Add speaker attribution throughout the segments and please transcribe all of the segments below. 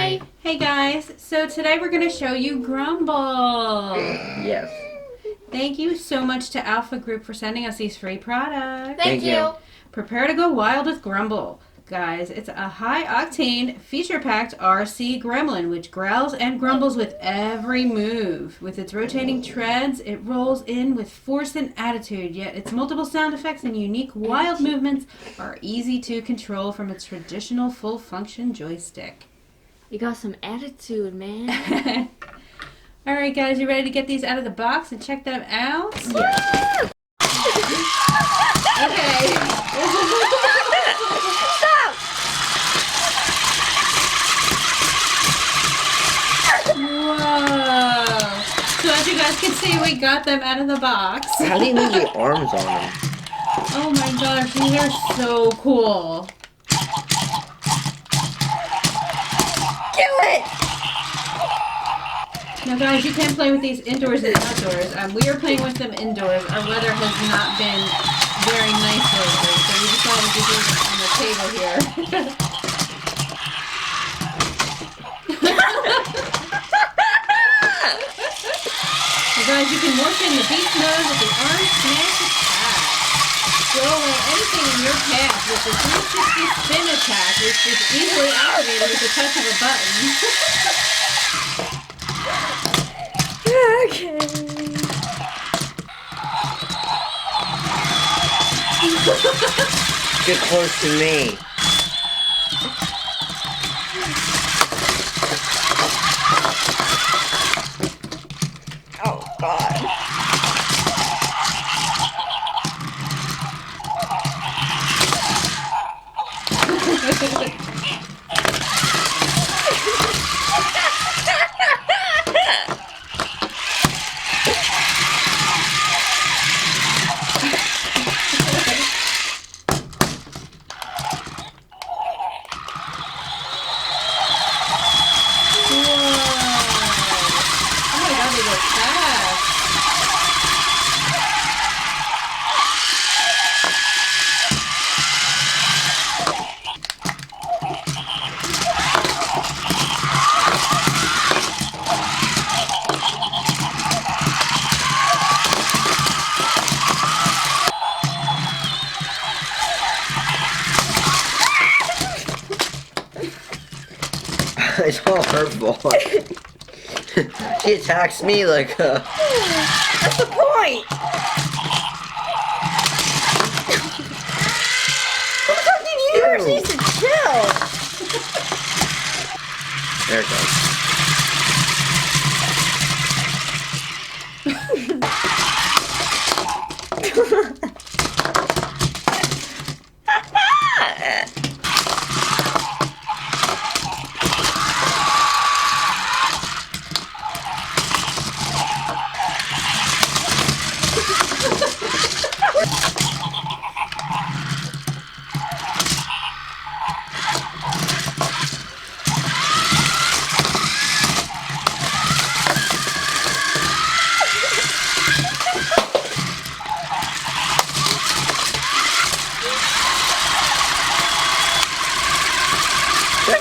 Speaker 1: Hi!
Speaker 2: Hey guys, so today we're going to show you Grrrumball.
Speaker 1: Yes.
Speaker 2: Thank you so much to Alpha Group for sending us these free products.
Speaker 1: Thank you.
Speaker 2: Prepare to go wild with Grrrumball. Guys, it's a high-octane, feature-packed RC gremlin which growls and grumbles with every move. With its rotating treads, it rolls in with force and attitude, yet its multiple sound effects and unique wild movements are easy to control from its traditional full-function joystick.
Speaker 3: You got some attitude, man.
Speaker 2: Alright guys, you ready to get these out of the box and check them out?
Speaker 3: Yeah.
Speaker 2: Okay.
Speaker 3: Stop!
Speaker 2: Whoa. So as you guys can see, we got them out of the box.
Speaker 1: How do you need the arms on them?
Speaker 2: Oh my gosh, these are so cool.
Speaker 3: Kill it!
Speaker 2: Now guys, you can play with these indoors and outdoors. We are playing with them indoors. Our weather has not been very nice lately, so we decided to do them on the table here. You guys, you can work in the beast mode with the arm smash attack. Throw away anything in your path with the 360 spin attack, which is easily activated with the touch of a button.
Speaker 3: Okay.
Speaker 1: Get close to me.
Speaker 3: Oh, God.
Speaker 1: It's all her fault. She attacks me like a...
Speaker 3: That's the point! Who's talking to you? She needs to chill!
Speaker 1: There it goes.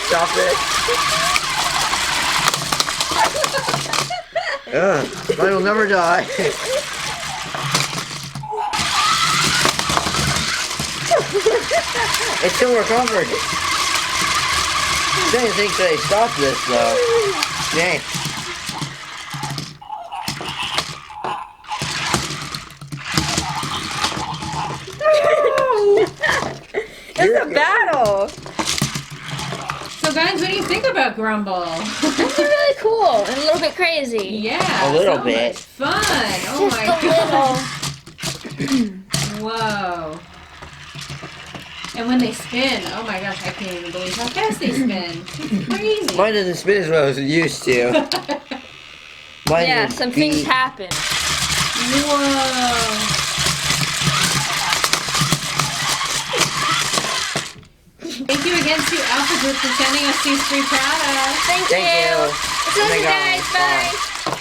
Speaker 1: Stop it. Mine will never die. It's still recovered. I didn't think they stopped this though. Dang.
Speaker 3: It's a battle!
Speaker 2: So guys, what do you think about Grrrumball?
Speaker 3: It's really cool and a little bit crazy.
Speaker 2: Yeah,
Speaker 1: A little
Speaker 2: so
Speaker 1: bit.
Speaker 2: much fun. Oh
Speaker 3: Just
Speaker 2: my
Speaker 3: a little.
Speaker 2: gosh. Whoa. And when they spin, oh my gosh, I can't even believe how fast they spin. It's crazy.
Speaker 1: Mine doesn't spin as well as it used to. Mine
Speaker 3: Yeah,
Speaker 1: would
Speaker 3: some
Speaker 1: be-
Speaker 3: things happen.
Speaker 2: Whoa. Thank you again to Alpha Group for sending us these free products.
Speaker 3: Thank
Speaker 1: Thank
Speaker 3: you.
Speaker 1: you.
Speaker 3: See you
Speaker 1: Oh my
Speaker 3: guys.
Speaker 1: God.
Speaker 3: Bye.